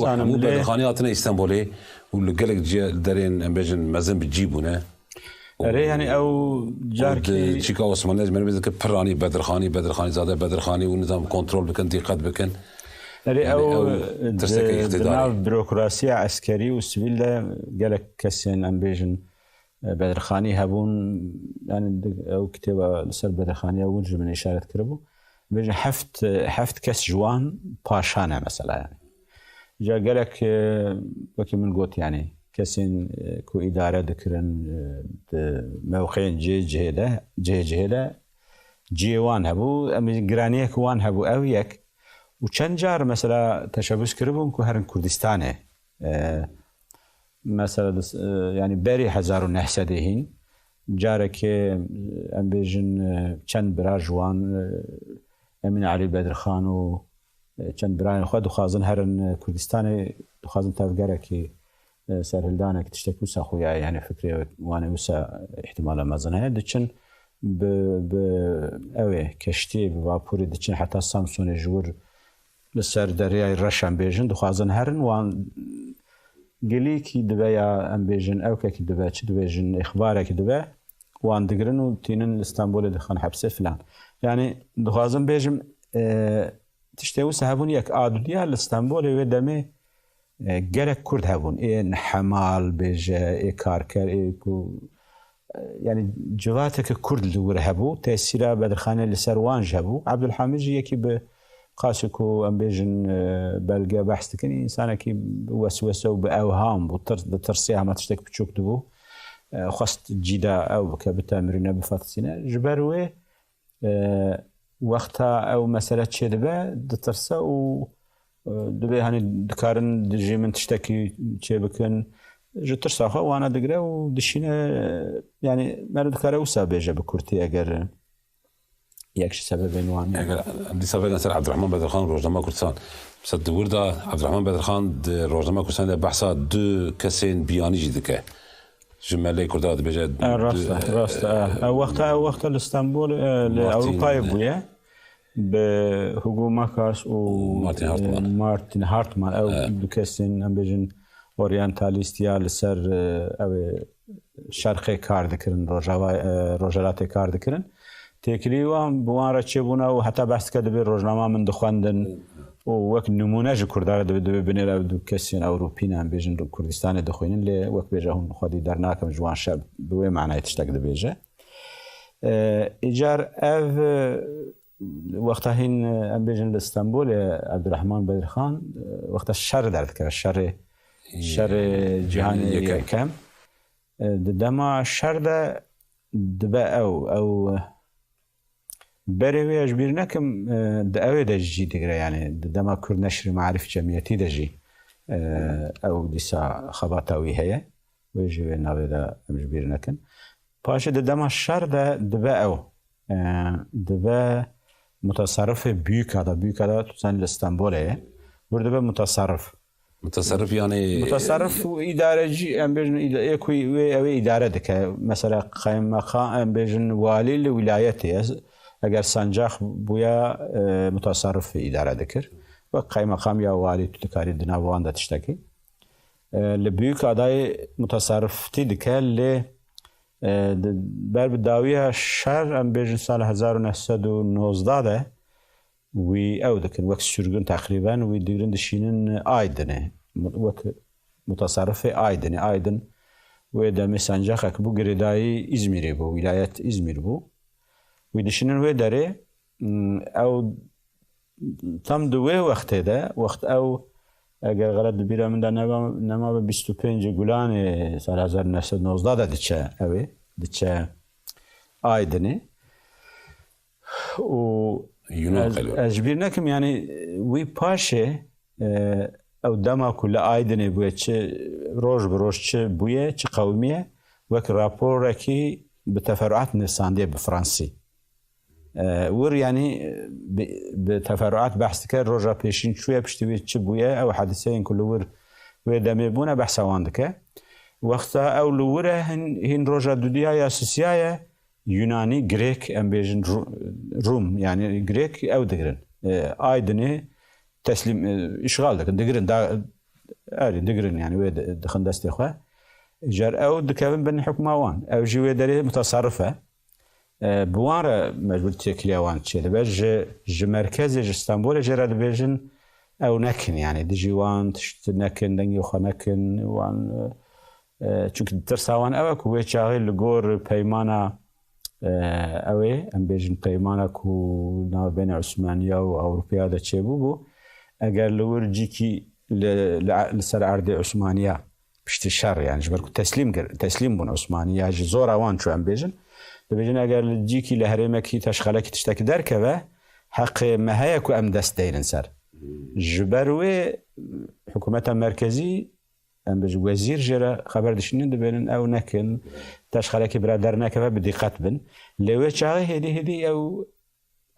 حمود بدرخانياتنا اسطنبولي واللي قالك جي دارين امبيجن مزن بتجيبونا يعني او جاركي شيكا عثماني من بيذكر براني بدرخاني زاده بدرخاني ونظام كنترول بكن دقت بكن او دناو بيروقراسية عسكري والسبيل ده قالك كسين امبيجن بدرخاني هبون يعني او كتابة لسر بدرخاني او من اشارة كربو بيجن حفت كس جوان باشانا مثلا يعني جا قالك وكي من قوت يعني كسين كو ادارة ذكرن موقعين جهده جيوان هبو جرانيه كوان هبو او يك وچند جار مثلا تشابس كربون كو هرن كردستانه مثلا يعني بری 1900 هین جاره که ام بیجن چند برا جوان امین علی بدرخان و چند برای خود خازن هرن کردستان خازن تفگره که سرهلدانه که تشتكي وسا خويا يعني فكري وانا وسا احتمالا مازنها دچن ب اوي كشتي بفابوري دچن حتى سامسون جور لسر درياي رشان بيجن دخازن هرن وان قلي كي دبا ام بيجن او كي دبا تش دبيجن اخبارك كي دبا وان دغرن وتينن اسطنبول دخان حبسه فلان يعني دخازن بيجم تشتي وسا هبون يك ادوديا لاسطنبول ودمي جرك كرد هبون إيه حمال بيجا إيه كاركر إيه يعني جواتك كرد اللي هبو تأثيره بدرخانة اللي سروان جابو عبد الحميد يكي بقاسكو أم بيجن بلقى بحث كني إنسان كي بوسوسة وبأوهام بترسيها ما تشتك بتشوك دبو خاصة جدا أو كبتامرين بفاتسينا جبروي وقتها أو مسألة شدبة دترسا و دبي هني دكارن دجي من تشتكي شيء بكن جترساخه وانا دقره ودشينا يعني ما دكاره وسابجه بكرتي اگر يكش سبب وان اگر عندي سبب مثلا عبد الرحمن بدرخان روزنامه كردستان بس ورده عبد الرحمن بدرخان روزنامه كردستان بحثا دو كسين بياني جدك جمله كرداد بجد راست وقتها الاسطنبول لاوروبا بويا بهجو ماكاس ومارتن هارتمان او دوكسين ام بيجن اورينتاليستيا لسر او شرقي كار دكرن روجالات كار دكرن تقريبا بوان رچبونا وحتى بحث كده بالروجنامه من دخواندن ووك نمونج كردار دبي بنير دوكسين اوروبيين ام بيجن كردستان دخوينن ل وك بيجهون خدي درناكم جوان شاب بوي معناه تشتاق دبيجه ايجار اف وقتها هين ام بيجن لاسطنبول عبد الرحمن بدرخان وقت الشر دارت که شر جهانی کم دما شر ده دبا او بري اجبر نكم داوي دجي دغرا يعني دما كر نشر معارف جمعيتي دجي او ديسا خباتاوي هي ويجي نابدا اجبر نكن باش دما شر ده دبا او دبا متصرف büyük ada tutan İstanbul'e burada bir متصرف يعني متصرف وادارجي ام بيجن اكوي اداره دك مثلا قائم مقام ام بيجن والي الولايتي اگر سنجاق بويا متصرف اداره دكر وقائم مقام يا والي تكاري دناوان da تشتكي لبيك اداي متصرف تي دكال بر بداويه شهر ام بيجن سال 1919 ده وی او دکن وقت سرگن تقریبا وی دیگرن دشینن آیدنه وقت متصرف آیدن و دم سنجاق که بو گردای İzmir'i بو ولایت İzmir بو وی دشینن و داره او tam دوی وقته ده وقت او اگر غلط بیرم ده نما به 25 گلان سال 1919 ده دیچه اوی دیچه آیدنه و اجبر نکم يعني وی پاشه او دما كل آیدنه بویه چه روش بروش چه بویه چه قومیه وک راپور کی به تفرعات نساندیه بفرانسی ور يعني به تفرعات بحث کرد روزا پیشین شویه پشتوی چه بویه او حادثه این کل ور و دمی بونه بحث واندکه وقتا او لوره هن روزا دودیای اساسیایه Yunani, Grek, embejin Rum yani Grek ev digirin. Aydın'ı teslim işgal dikin. Digirin da öyle digirin yani ve dixin desteğe. Jar ev dikevin ben hükma wan. Ev jivederi mutasarrife. Buara mecbur tekliye wan çeli. Ve merkezi İstanbul'e cerad bejin ev nekin yani dici wan tişt nekin dengi xanakin wan çünkü tersawan ev ku ve çağil gor peymana اوه ام بیشتر پیمانه کو نابین عثمانیا و اروپیا ده چه بو اگر لورجی کی لسر عرض عثمانیا پشت شر يعني جبر تسلیم بون عثمانیا جزور آوان شو ام بیشتر اگر لجی کی لهرمه کی تشخاله کی تشتک درکه و حق مهیا کو ام دست دیرن سر جبر و حکومت مرکزی ام بیشتر وزیر جرا خبر داشتن دبیرن او نکن تشخاله کی برادر نکه بدقت بن لو چاغي هدي او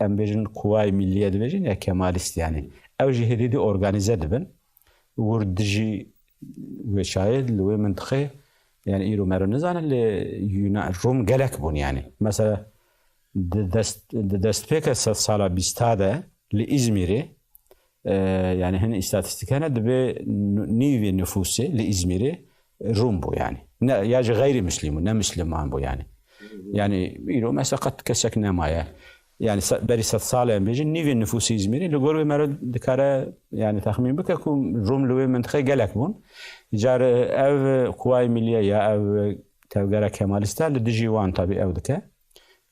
ام بيجن قواي مليه دبيجن يا كماليست يعني او جي هدي اورغانيزه دبن وردجي وشايد لو منطقه يعني ايرو مرنزان اللي روم جلك بون يعني مثلا دست بيك صاله بيستاده لازميري يعني هن استاتستيكانا دبي نيفي نفوسي لازميري روم بو يعني ياجي غير مسلم نا مسلمان بو يعني يرو مثلا قد كسكنا مايا يعني بري 6 سال بيجي نيفي نفوس İzmir'i لغور مرد دكاره يعني تخمين بكم روم لوي منطقه جلك بون جار او قواي مليه يا او توغرا كمالستا لدجي وان طبي او دكه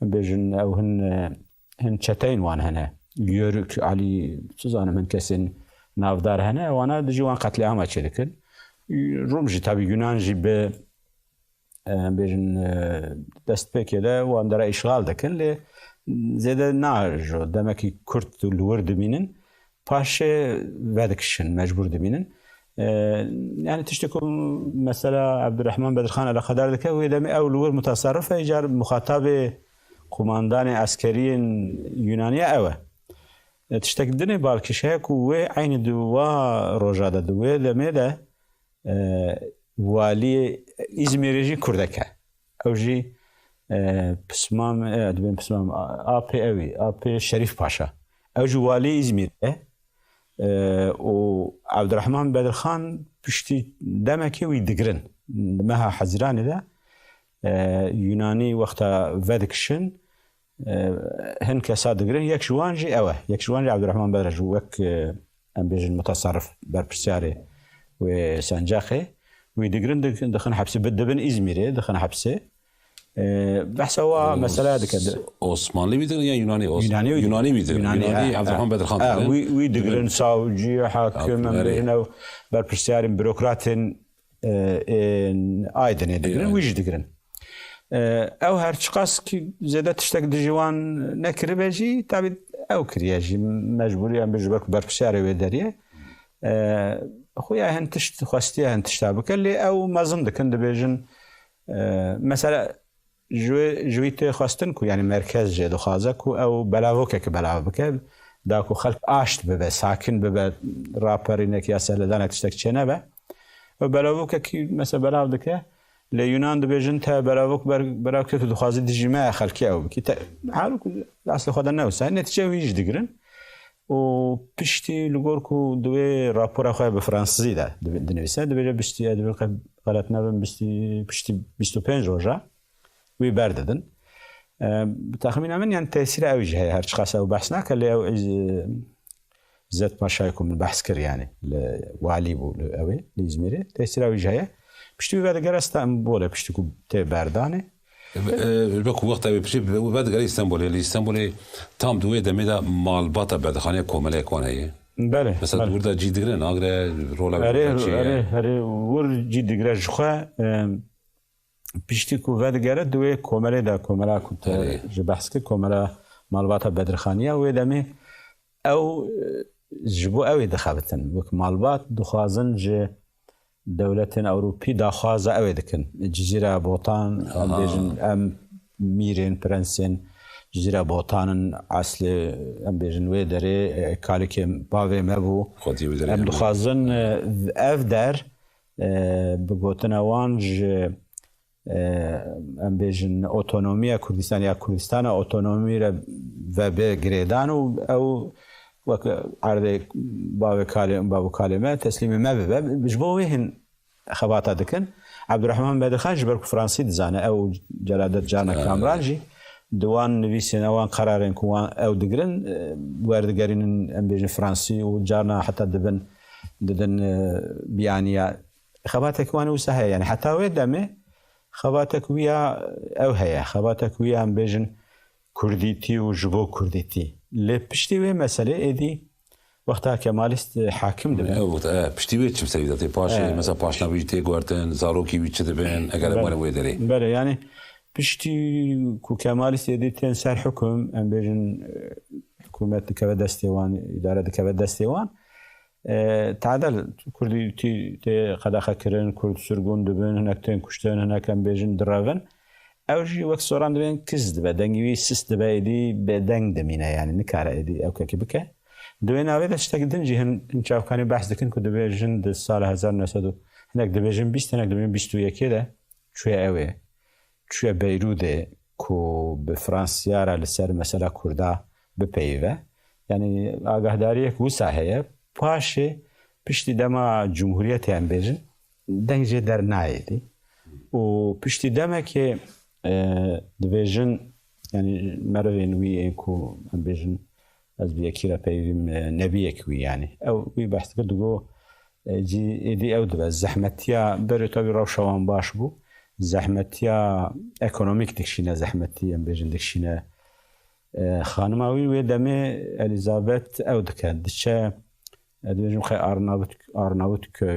بيجن او هن چتين وان هنا يورك علي سوزانا من كسن نافدار هنا وانا دجي وان قتل عام اتشدكن روم جي طبي يونان جي ب بيجن دست بكده واندرا اشغال دكن ل زيد ناج دمكي كرت الورد مينن باش فادكشن مجبور دمينن يعني تشتكوا مثلا عبد الرحمن بدرخان على قدر ذكا ويدم اول متصرف ايجار مخاطب قوماندان عسكري يونانيه اوه تشتكدني بالكشاك وعين دوا روجاده دوا دمده والي İzmir'i Kurdaka اوجي بسمام ادبن بسمام AP شريف باشا اوجي والي İzmir وعبد الرحمن بدرخان بشتي دمكي ويدقرن مها حزراني ده يوناني وقتا فادكشن هن كسا دقرن يكشوانجي عبد الرحمن بدرخان وك ام بيجن متصرف بربساري وسانجاخي ويدقرن دخن حبسه بدبن İzmir'e دخن حبسه بحثوا مسألة كده عثماني ميدر يا يوناني ميدر يوناني عبد الرحمن بدرخان ويدقرن ساوجي حاكم هنا بربسارين بيروقراطين ئایدنێ دەگرن ویژ دەگرن ئەو هەرچقاس زێدە تشتێک دژیوان نەکردبێژی تابێت ئەو کریێژی مەجبوریان بژ بەک بەرپشارەوێ دەریێ خۆیان هەن تشت خواستی هەن تشتا بکە لێ ئەو مەزم دەکەن دەبێژن مەسەلا ژووی تێخواستن و ینی مرکز ژێ دخوازە و ئەو بەلاوەکێکە بەلاو بکە داکو خەلک ئاشت ببێ ساکن ببێ ڕاپەرینێک یاسە لەدانێک تشتێک چێ نەبە و بەلاوەکێکی مەسە بەلاو دەکە لە یونان دەبێژن تا بەراوەک بەراوکێت و دخوازی دژیمایە خەلکی ئەو بکی هاروک ئاسی خۆدا نەوسا نەتیجە ویش دەگرن و پشتی لەگۆرک و دوێ راپۆرە خۆی بە فرانسزیدا دنویسە دەبێت پشتی دەبێت غەلەت نەبن پشتی 25 ڕۆژە وی بەردەدن تەخمینە من یان تەسیرە ئەویش هەیە هەرچ قاسە و بەحس ناکە لێ ئەو زەت پاشایکم من بەحس کرد یانی لە والی بوو ئەوێ لە ئیزمیرێ تەسیرە ئەویش هەیە پشتی بەدەگەر ئەستانبۆلە پشتی و تێ بەردانێ بەکو وەختەوێ پشتی بەدەگەری ئیستانبولێ لە ئیستانبولێ تام دوێ دەمێدا ماڵباتە بەردەخانەیە کۆمەلەیەکوان هەیە بەێ مثلا وردە جی دەگرن ناگرێ ڕۆڵە هەرێ وەرجی دەگرە ژخوا پشتی و بەدەگەرە دوێ کۆمەلێدا کۆمەلا ji بەحس کرد کۆمەلا ماڵباتە بەدرخانیە وێ دەمێ ئەو ji بۆ ئەوێ دەخابتن وەک ماڵبات دخوازن ji دەولەتên ئەوروپی داخوازە ئەوێ دەکەن جزیرە بۆتان ئەمبێژن ئەم میرێن پرەنسێن جزیرە بۆتانن ئاسلێ ئەمبێژن وێ دەرێ کارێکێ باوێ مەبوو ئەم دخوازن ئەف دەر بگوتنەوان ئەمبێژن ئۆتۆنۆمیە کوردستان یا کوردستانە ئۆتۆنۆمیرە بێ گرێدان و ئەو وەک ئاردێک باو کالێمە تەسلیمی مەبێ بژ بۆ وێ هێن خەباتە دەکەن عەبدوڕەحمان بەدەخان ji ber ku Fransî dizane ew celadet carna Kamran jî diwan nivîsên ewan qerarên ku wan ew digirin werdigerînin em bêjin Fransî û carna heta didin biyaniya xebatek wan wisa heye yani heta wê demê xebatek wiya ew heye xebatek wiya em bêjin Kurdîtî û ji bo Kurdîtî lê piştî wê meselê êdî وقتا کمالیست حاکم دبن پشتی وی چیم سری داده پاشه مثلا پاشناوی تی گوارتن زاروکی وی چه دبن اگر مال وی داری بله یعنی پشتی کو کمالیست دیتن سر حکم ام بیژن حکومت دکوه دستیوان اداره دکوه دستیوان تعدل کردی تی قداخه کرن کرد سرگون دبن هنکتن کشتن هنکم بیژن دراون اوجی وقت سوران دبن کس دبه دنگوی سیست دبه ایدی به دنگ دمینه یعنی نکاره ایدی او که بکه دوێ ناوێت شتێکدن جی هەن چاوکانی بەحس دەکەن و دەبێژن ساڵ 1900 هەنێک دەبێژن 20 هەنێک دەبێن 21دا کوێ ئەوێ کوێ بەیرودێ کو بە فرانسیارە لەسەر مەسەلا کووردا بپەیوە یعنی ئاگاهداریەک وسا هەیە پاشێ پشتی دەما جمهوریەتیان بێژن دەنگجێ دەرنایەتی و پشتی دەمێکێ دەبێژن ینی مەرەوێن وی ئێکو ئەم بێژن از بیکیره پیویم نبیه کی یعنی او وی بحث کرد گو جی ایدی او دو زحمتیا بر تو روشوان باش بو زحمتیا اکونومیک دکشینه زحمتی ام بیژن دکشینه خانماوی و دمه الیزابت او دکد چه ادویجم خی آرناوت که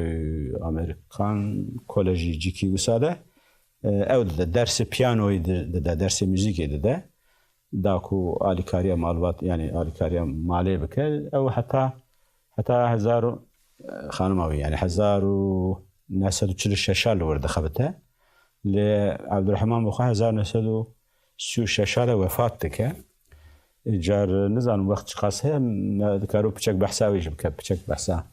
امریکان کالجی جیکی وساده او ده درس پیانوی ده درس موسیقی ده داکو آلیکاریا مالبات یعنی آلیکاریا مالی بکر او حتی هزار خانماوی یعنی 1946 ورده خبته ل عبدالرحمن بخواه 1936 وفات دکه جار نزان وقت قاسه دکارو پچک بحثاویش بکه پچک بحثا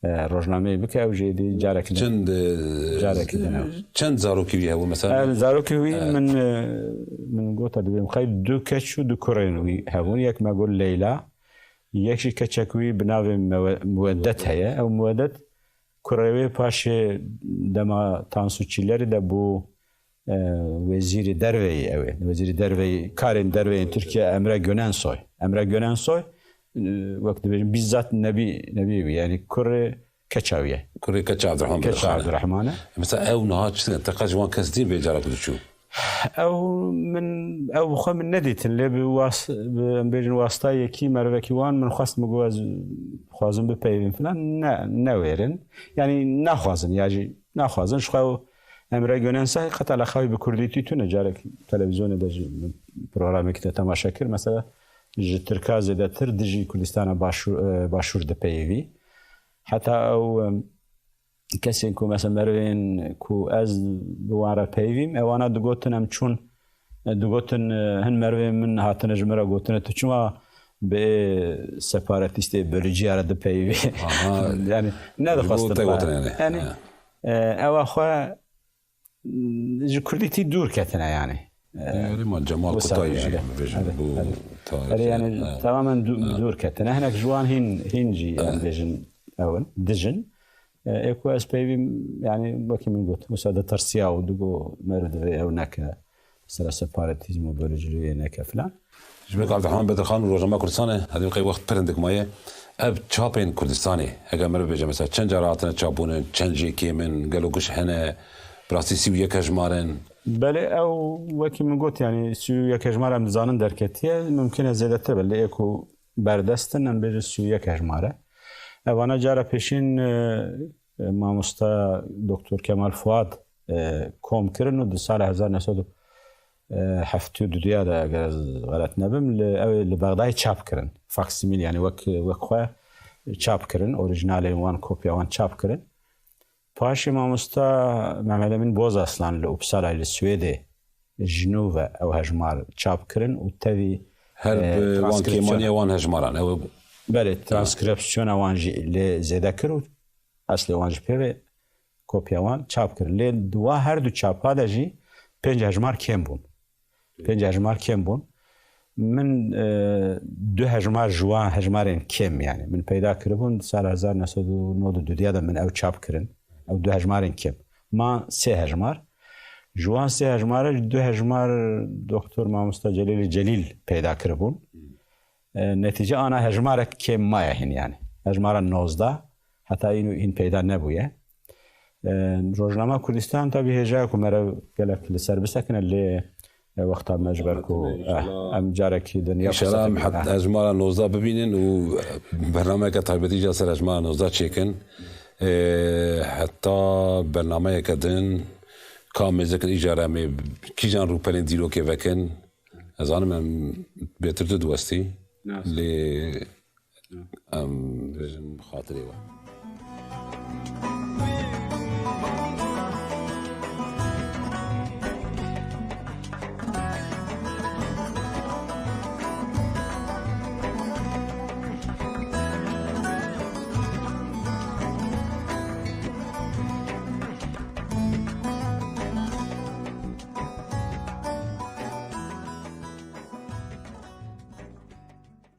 روزنامه بکه او جدی جارک چند زاروکی هو مثلا زاروکی من گوتا دبیم خیلی دو کچو دو کرینوی هون یک مقول لیلا یکی کچکوی بناو مودت هیا او مودت کروی پاش دما تانسوچیلری دبو وزیر دروی اوه وزیر دروی کارین دروی ترکیه امره گونان سوی وقت بيجن بالذات نبي يعني كرة كتشاوية كرة كتشا عبد الرحمن كتشا عبد الرحمن مثلا او نهار تقاش وان كاس دين بيجارك تشوف او بخوا من ندیت اللي بيجن واسطه يكي مروكي وان من خواست مجوز خوازن بپیوین فلان نويرن يعني ناخوازن ياجي ناخوازن شخو امره گوننسا قتل خوي بكرديتي تو نجارك تلفزيون دجي برنامج كده تماشا كر مثلا جتركا زدتر دجي كردستان باشور دپیوی حتى او کسی که مثلا مروین کو از دواره پیویم اوانا دگوتنم چون دگوتن هن مروین من هاتن جمره گوتن تو چون به سپاراتیست بلژی آرد پیوی یعنی ندخواست یعنی اوا خو کردیتی دور کتنه یعنی ما جمال قطعی يعني تماما دور كتنا هناك جوان هنجي فيجن اول دجن اكو اس بي يعني وكي من قلت مساعده ترسيا ودغو مرد هناك سر سيباراتيزم وبولجري هناك فلان جميل عبد الرحمن بدرخان وروجما كردستان هذه قي وقت برندك مايه اب تشابين كردستاني اگر مر بيجي مثلا چند جراتنا تشابون چنجي كي من قالوا قش هنا براسيسي ويا كجمارن بله او وكي من قلت يعني سويا كجماره مزانن دركتيه ممكن زيادته بله اكو بردستن بيجي سويا كجماره وانا جاره پیشین ماموستا دکتر کمال فؤاد کوم کردن و در سال 1972 دا اگر غلط نبم لبغداد چاپ کردن فاکسیمیل یعنی وقت چاپ کردن اوریجینال وان کپی وان چاپ کردن پاش ماموستا محمد امین بوز اصلا لأوبسالا لسويد جنوبا او هجمار چاپ کردن و تبي هر وان كيمانيا وان هجماران او بله ترانسکریپسیون وانجی ل زده کرد اصل وانج پیو کپی وان چاپ کرد ل دو هر دو چاپا دجی 5 هجمار کم بون 5 هجمار کم بون من 2 هجمار جوان هجمارین کم يعني من پیدا کردم سال 1992 من او چاپ کردن او 2 هجمارین کم ما 3 هجمار جوان 3 هجمار 2 هجمار دکتر ماموستا جلیل پیدا کردن نتیجه آن هجمارک که مایه هن یعنی هجمار 19 حتی این پیدا نبوده روزنامه کردستان تا به هجا که مرا گلک لسر بسکنه لی وقتا مجبر کو ام جارکی دنیا ان شاء الله حتی هجمار 19 ببینن و برنامه که تایبتی جا سر هجمار 19 چیکن حتی برنامه کدن کام ذکر اجاره می کی جان رو پرین دیرو که وکن از آن من بهتر تو دوستی لی خاطري